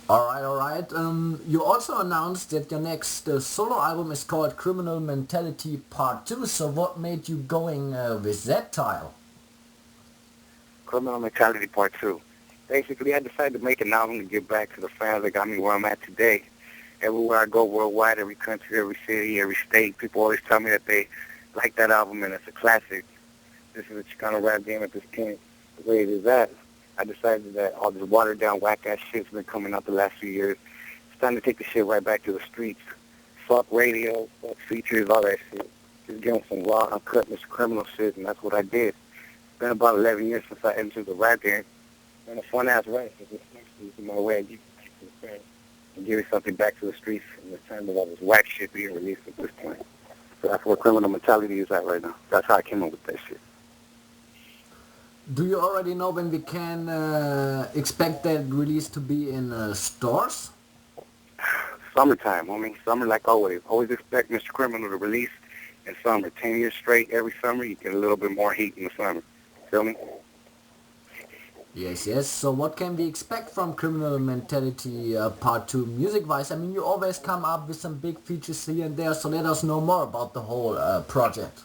All right. You also announced that your next solo album is called Criminal Mentality Part 2. So what made you going with that title? Criminal Mentality Part 2. Basically, I decided to make an album to give back to the fans that got me where I'm at today. Everywhere I go worldwide, every country, every city, every state, people always tell me that they like that album and it's a classic. This is a Chicano rap game at this point. The way it is at, I decided that all this watered down whack ass shit's been coming out the last few years. It's time to take the shit right back to the streets. Fuck radio, fuck features, all that shit. Just give them some raw, uncut, Mr. Criminal shit, and that's what I did. It's been about 11 years since I entered the rap game. And a fun ass rap. It's just my way of giving back to the fans and giving something back to the streets in the time of all this whack shit being released at this point. So that's where criminal mentality is at right now. That's how I came up with that shit. Do you already know when we can expect that release to be in stores? Summertime, homie. Summer like always. Always expect Mr. Criminal to release in summer. 10 years straight, every summer, you get a little bit more heat in the summer. Feel me? Yes, yes. So what can we expect from Criminal Mentality Part 2 music-wise? I mean, you always come up with some big features here and there, so let us know more about the whole project.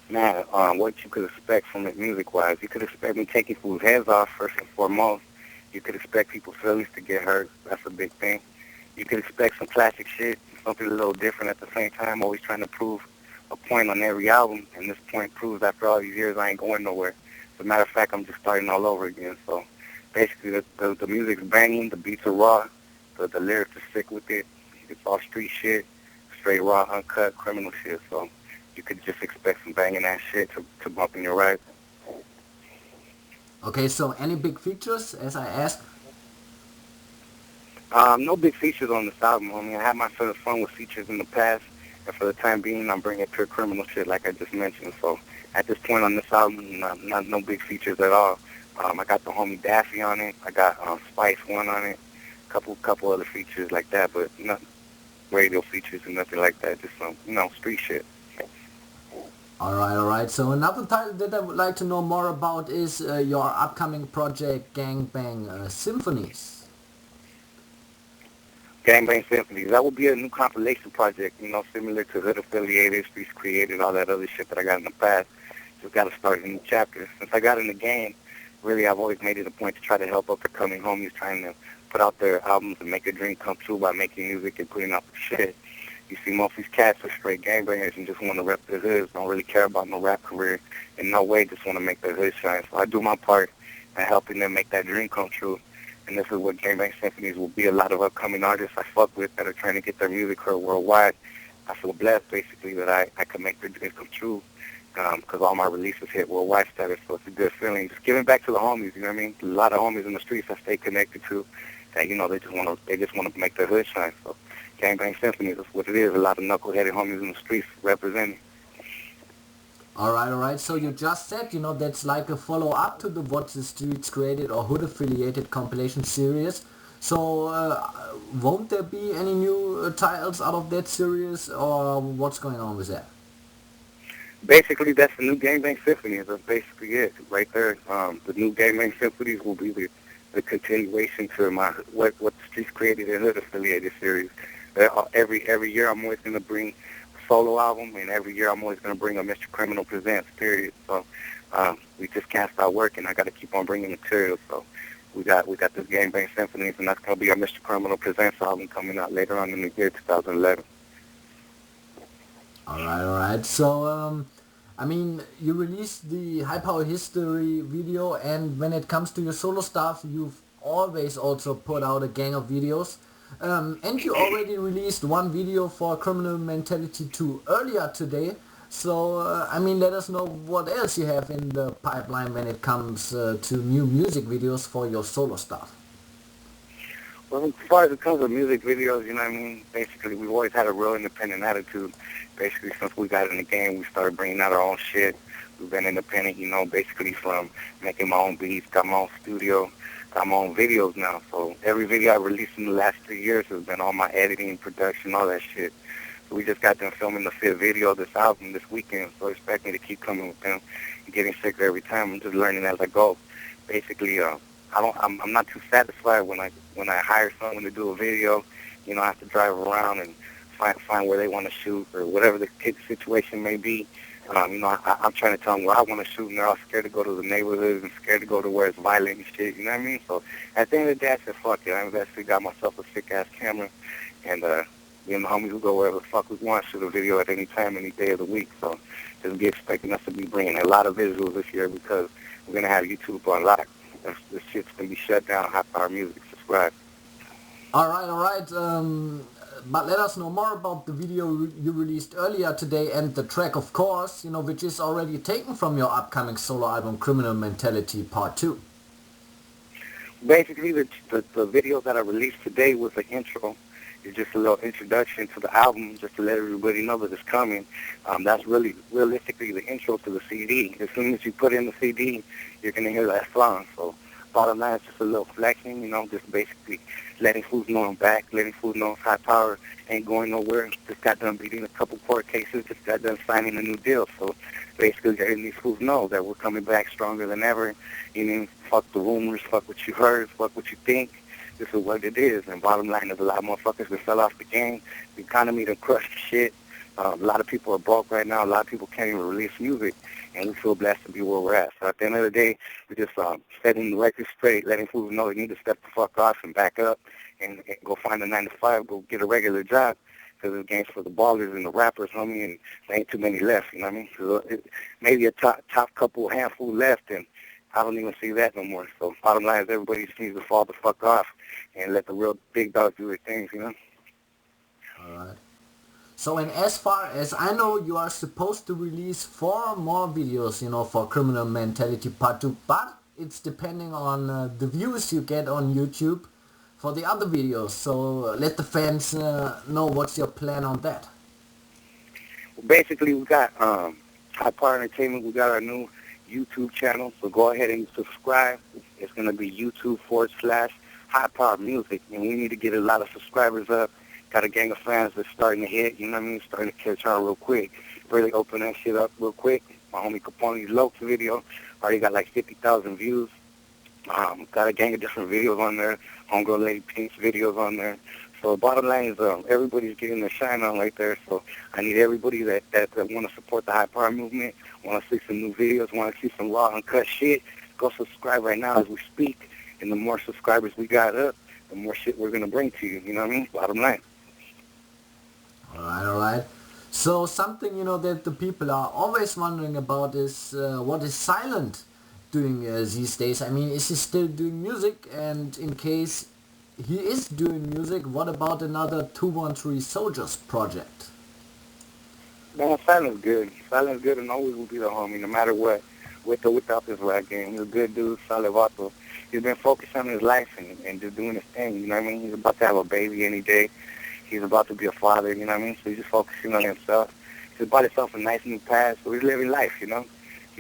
Now, what you could expect from it music-wise, you could expect me taking people's heads off first and foremost. You could expect people's feelings to get hurt. That's a big thing. You could expect some classic shit, something a little different at the same time, always trying to prove a point on every album, and this point proves after all these years I ain't going nowhere. As a matter of fact, I'm just starting all over again. So basically, the music's banging, the beats are raw, the lyrics are sick with it. It's all street shit, straight raw, uncut, criminal shit. So you could just expect some banging ass shit to bump in your ride. Okay, so any big features, as I asked? No big features on this album. I mean, I had my sort of fun with features in the past, and for the time being, I'm bringing pure criminal shit like I just mentioned. So at this point on this album, not no big features at all. I got the homie Daffy on it. I got Spice One on it. Couple other features like that, but not radio features and nothing like that. Just some street shit. All right. So another title that I would like to know more about is your upcoming project, Gangbang Symphonies. Gangbang Symphonies. That would be a new compilation project, similar to Hood Affiliated, Streets Created, all that other shit that I got in the past. Just got to start a new chapter. Since I got in the game, really I've always made it a point to try to help up-and-coming homies trying to put out their albums and make a dream come true by making music and putting out the shit. You see, most of these cats are straight gangbangers and just want to rep their hoods, don't really care about no rap career, in no way just want to make their hood shine. So I do my part in helping them make that dream come true. And this is what Gangbang Symphonies will be. A lot of upcoming artists I fuck with that are trying to get their music heard worldwide. I feel blessed, basically, that I can make their dreams come true because all my releases hit worldwide status, so it's a good feeling. Just giving back to the homies, you know what I mean? A lot of homies in the streets I stay connected to that, they just want to make their hood shine. So Gangbang Symphonies is what it is. A lot of knuckleheaded homies in the streets representing. All right. So you just said, that's like a follow-up to the What the Streets Created or Hood Affiliated compilation series. So won't there be any new titles out of that series, or what's going on with that? Basically, that's the new Gangbang Symphonies. That's basically it right there. The new Gangbang Symphonies will be the continuation to my what the Streets Created and Hood Affiliated series. Every year I'm always going to bring a solo album, and every year I'm always going to bring a Mr. Criminal Presents, period. So we just can't stop working. I got to keep on bringing material. So we got this Gangbang Symphonies, and that's going to be our Mr. Criminal Presents album coming out later on in the year 2011. All right. So, I mean, you released the High Power History video, and when it comes to your solo stuff, you've always also put out a gang of videos. And you already released one video for Criminal Mentality 2 earlier today. So, I mean, let us know what else you have in the pipeline when it comes to new music videos for your solo stuff. Well, as far as it comes to music videos, you know what I mean? Basically, we've always had a real independent attitude. Basically, since we got in the game, we started bringing out our own shit. We've been independent, basically from making my own beats, got my own studio, got my own videos now. So every video I released in the last 3 years has been all my editing, production, all that shit. So we just got done filming the fifth video of this album this weekend, so expect me to keep coming with them and getting sicker every time. I'm just learning as I go. Basically, I'm not too satisfied when I hire someone to do a video. I have to drive around and find where they want to shoot or whatever the kid's situation may be. I'm trying to tell them where I want to shoot, and they're all scared to go to the neighborhoods and scared to go to where it's violent and shit. You know what I mean? So at the end of the day, I said, fuck it. I actually got myself a sick-ass camera, and me and the homies will go wherever the fuck we want, shoot a video at any time, any day of the week. So just be expecting us to be bringing a lot of visuals this year because we're going to have YouTube on lock. This shit's going to be shut down. High Power Music. Subscribe. All right. But let us know more about the video you released earlier today and the track, of course, which is already taken from your upcoming solo album, Criminal Mentality Part 2. Basically, the video that I released today was the intro. It's just a little introduction to the album, just to let everybody know that it's coming. That's really, realistically, the intro to the CD. As soon as you put in the CD, you're going to hear that song. So bottom line, it's just a little flexing, just basically letting fools know I'm back, letting fools know High Power ain't going nowhere. Just got done beating a couple court cases, just got done signing a new deal. So basically letting these fools know that we're coming back stronger than ever. Fuck the rumors, fuck what you heard, fuck what you think. This is what it is. And bottom line, there's a lot of motherfuckers that fell off the game. The economy done crushed the shit. A lot of people are broke right now. A lot of people can't even release music. And we feel blessed to be where we're at. So at the end of the day, we're just setting the record straight, letting people know they need to step the fuck off and back up and go find a 9-to-5, go get a regular job. Because this game's for the ballers and the rappers, homie, and there ain't too many left, you know what I mean? So maybe a top couple handful left, and I don't even see that no more. So bottom line is everybody just needs to fall the fuck off and let the real big dogs do their things, All right. So, and as far as I know, you are supposed to release 4 more videos, for Criminal Mentality Part 2, but it's depending on the views you get on YouTube for the other videos. So let the fans know what's your plan on that. Well, basically, we got High Power Entertainment. We got our new YouTube channel, so go ahead and subscribe. It's going to be YouTube.com/High Power Music, and we need to get a lot of subscribers up. Got a gang of fans that's starting to hit, starting to catch on real quick. Really open that shit up real quick. My homie Capone's Lokes video already got like 50,000 views. Got a gang of different videos on there. Homegirl Lady Pink's videos on there. So the bottom line is everybody's getting their shine on right there. So I need everybody that want to support the High Power movement, want to see some new videos, want to see some raw, uncut shit. Go subscribe right now as we speak. And the more subscribers we got up, the more shit we're going to bring to you. You know what I mean? Bottom line. All right. So something, that the people are always wondering about is what is Silent doing these days? I mean, is he still doing music? And in case he is doing music, what about another 213 Soldiers project? Man, Silent's good. Silent's good and always will be the homie, no matter what, with or without this rap game. He's a good dude, solid vato. He's been focused on his life and just doing his thing, you know what I mean? He's about to have a baby any day. He's about to be a father, you know what I mean? So he's just focusing on himself. He's bought himself a nice new pad, so he's living life, He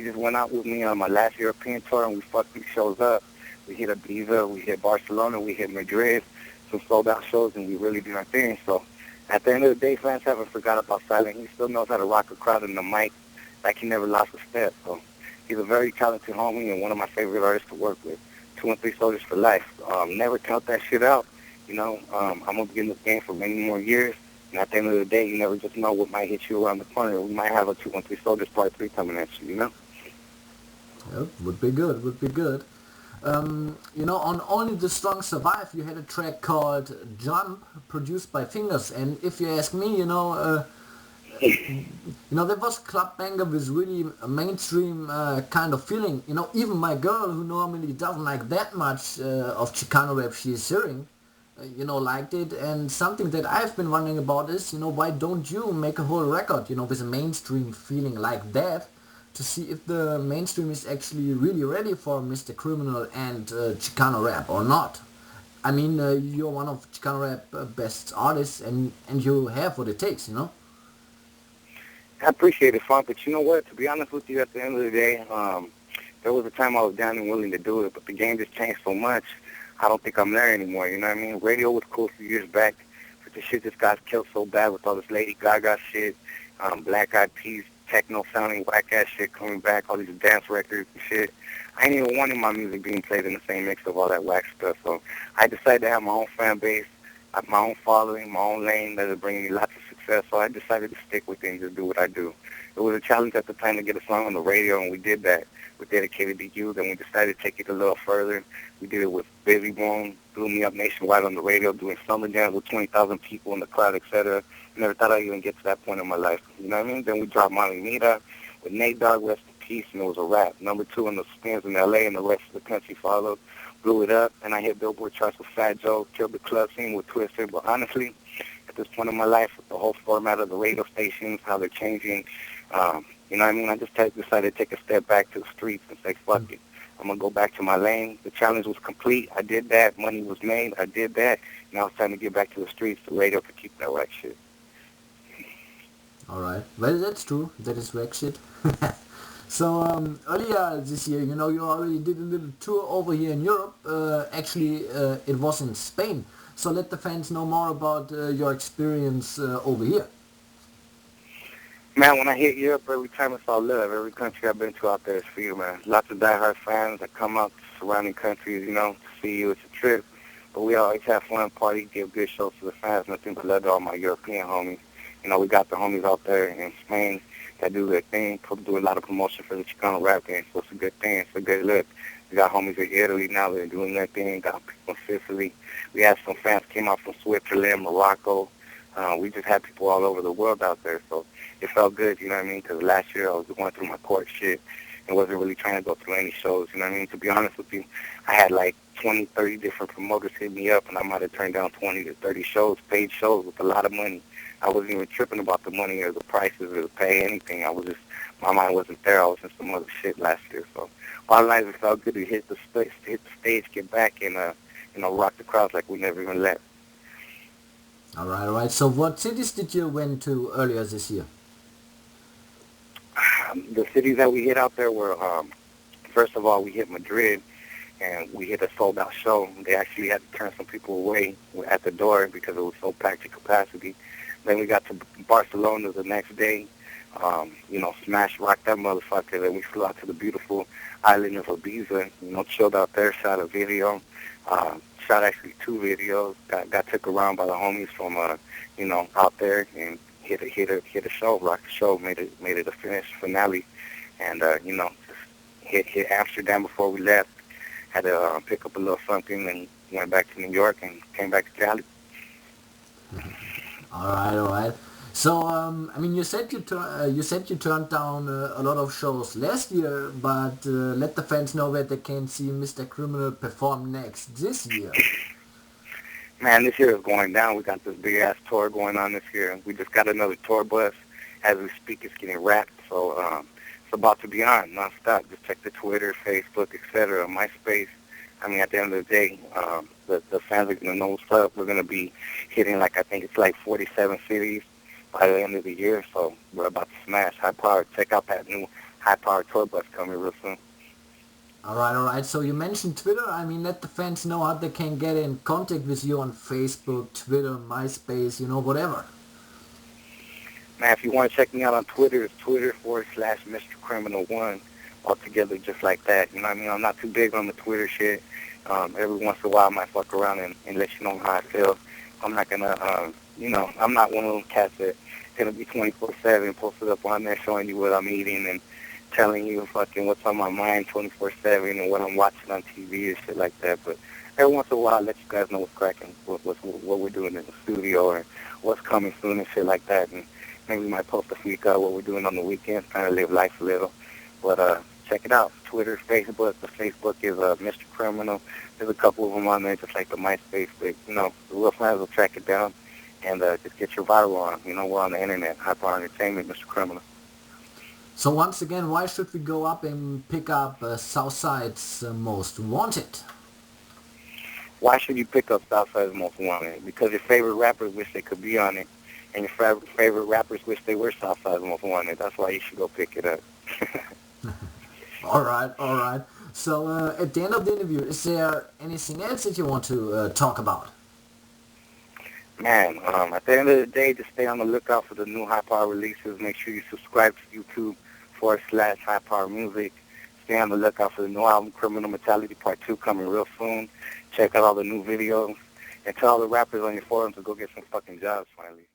just went out with me on my last European tour, and we fucked these shows up. We hit Ibiza, we hit Barcelona, we hit Madrid, some sold-out shows, and we really did our thing. So at the end of the day, fans haven't forgot about Silent. He still knows how to rock a crowd in the mic like he never lost a step. So he's a very talented homie and one of my favorite artists to work with. 213 Soldiers for life. Never count that shit out. I'm going to be in this game for many more years. And at the end of the day, you never just know what might hit you around the corner. We might have a 213 Soldiers Part 3 coming at you, Yep, would be good. On Only the Strong Survive, you had a track called Jump, produced by Fingers. And if you ask me, that was club banger with really a mainstream kind of feeling. Even my girl, who normally doesn't like that much of Chicano rap she is hearing, liked it. And something that I've been wondering about is, why don't you make a whole record, with a mainstream feeling like that, to see if the mainstream is actually really ready for Mr. Criminal and Chicano rap or not. I mean, you're one of Chicano rap best artists, and you have what it takes, I appreciate it, Funk, but you know what? To be honest with you, at the end of the day, there was a time I was down and willing to do it, but the game just changed so much. I don't think I'm there anymore, you know what I mean? Radio was cool a few years back, but the shit just got killed so bad with all this Lady Gaga shit, Black Eyed Peas techno sounding whack ass shit coming back, all these dance records and shit. I ain't even wanting my music being played in the same mix of all that whack stuff. So I decided to have my own fan base, have my own following, my own lane that is bringing me lots of success. So I decided to stick with it and just do what I do. It was a challenge at the time to get a song on the radio, and we did that. We dedicated to youth, and we decided to take it a little further. We did it with Busy Bone, blew me up nationwide on the radio, doing summer jams with 20,000 people in the crowd, etc. Never thought I'd even get to that point in my life. You know what I mean? Then we dropped Molly Mita with Nate Dogg, rest in peace, and it was a wrap. Number 2 in the spins in L.A., and the rest of the country followed. Blew it up, and I hit Billboard charts with Fat Joe, killed the club scene with Twister. But honestly, at this point in my life, with the whole format of the radio stations, how they're changing, you know what I mean? I just decided to take a step back to the streets and say, fuck it. I'm going to go back to my lane. The challenge was complete. I did that. Money was made. I did that. Now it's time to get back to the streets. The radio could keep that right shit. All right. Well, that's true. That is whack shit. So earlier this year, you know, you already did a little tour over here in Europe. Actually, it was in Spain. So let the fans know more about your experience over here. Man, when I hit Europe, every time it's all love. Every country I've been to out there is for you, man. Lots of diehard fans that come out to surrounding countries, you know, to see you. It's a trip. But we always have fun, party, give good shows to the fans. Nothing but love to all my European homies. You know, we got the homies out there in Spain that do their thing, do a lot of promotion for the Chicano rap game. So it's a good thing. It's a good look. We got homies in Italy now that are doing their thing. Got people in Sicily. We had some fans came out from Switzerland, Morocco. We just had people all over the world out there. So it felt good, you know what I mean? Because last year I was going through my court shit and wasn't really trying to go through any shows, you know what I mean? To be honest with you, I had like 20, 30 different promoters hit me up, and I might have turned down 20 to 30 shows, paid shows with a lot of money. I wasn't even tripping about the money or the prices or the pay, anything. I was just, my mind wasn't there. I was in some other shit last year. So bottom line, it felt good to hit the stage, get back and, you know, rock the crowds like we never even left. All right. So what cities did you went to earlier this year? The cities that we hit out there were, first of all, we hit Madrid, and we hit a sold-out show. They actually had to turn some people away at the door because it was so packed to capacity. Then we got to Barcelona the next day, you know, smash rock that motherfucker. Then we flew out to the beautiful island of Ibiza, you know, chilled out there, shot a video, shot actually 2 videos, got took around by the homies from, you know, out there, and hit a show, rock the show, made it a finished finale, and you know, just hit Amsterdam before we left. Had to pick up a little something, and went back to New York and came back to Cali. All right. So I mean, you said you turned down a lot of shows last year, but let the fans know where they can see Mr. Criminal perform next this year. Man, this year is going down. We got this big-ass tour going on this year. We just got another tour bus. As we speak, it's getting wrapped. So it's about to be on nonstop. Just check the Twitter, Facebook, etc., MySpace. I mean, at the end of the day, the fans are going to know what's up. We're going to be hitting, like, I think it's like 47 cities by the end of the year. So we're about to smash high power. Check out that new high-power tour bus coming real soon. All right. So you mentioned Twitter. I mean, let the fans know how they can get in contact with you on Facebook, Twitter, MySpace, you know, whatever. Man, if you want to check me out on Twitter, it's Twitter/Mr. Criminal 1, altogether just like that. You know what I mean? I'm not too big on the Twitter shit. Every once in a while I might fuck around and let you know how I feel. I'm not going to, you know, I'm not one of those cats that's going to be 24/7 posted up on there showing you what I'm eating and telling you fucking what's on my mind 24/7 and what I'm watching on TV and shit like that. But every once in a while, I'll let you guys know what's cracking, what we're doing in the studio or what's coming soon and shit like that. And maybe we might post a few what we're doing on the weekends, trying to live life a little. But check it out. Twitter, Facebook. The Facebook is Mr. Criminal. There's a couple of them on there, just like the MySpace. But, you know, the real fans will track it down and just get your viral on. You know, we're on the internet. High Power Entertainment, Mr. Criminal. So once again, why should we go up and pick up Southside's Most Wanted? Why should you pick up Southside's Most Wanted? Because your favorite rappers wish they could be on it, and your favorite rappers wish they were Southside's Most Wanted. That's why you should go pick it up. All right. So at the end of the interview, is there anything else that you want to talk about? Man, at the end of the day, just stay on the lookout for the new High Power releases. Make sure you subscribe to YouTube/High Power Music. Stay on the lookout for the new album, Criminal Mentality Part 2, coming real soon. Check out all the new videos. And tell all the rappers on your forums to go get some fucking jobs finally.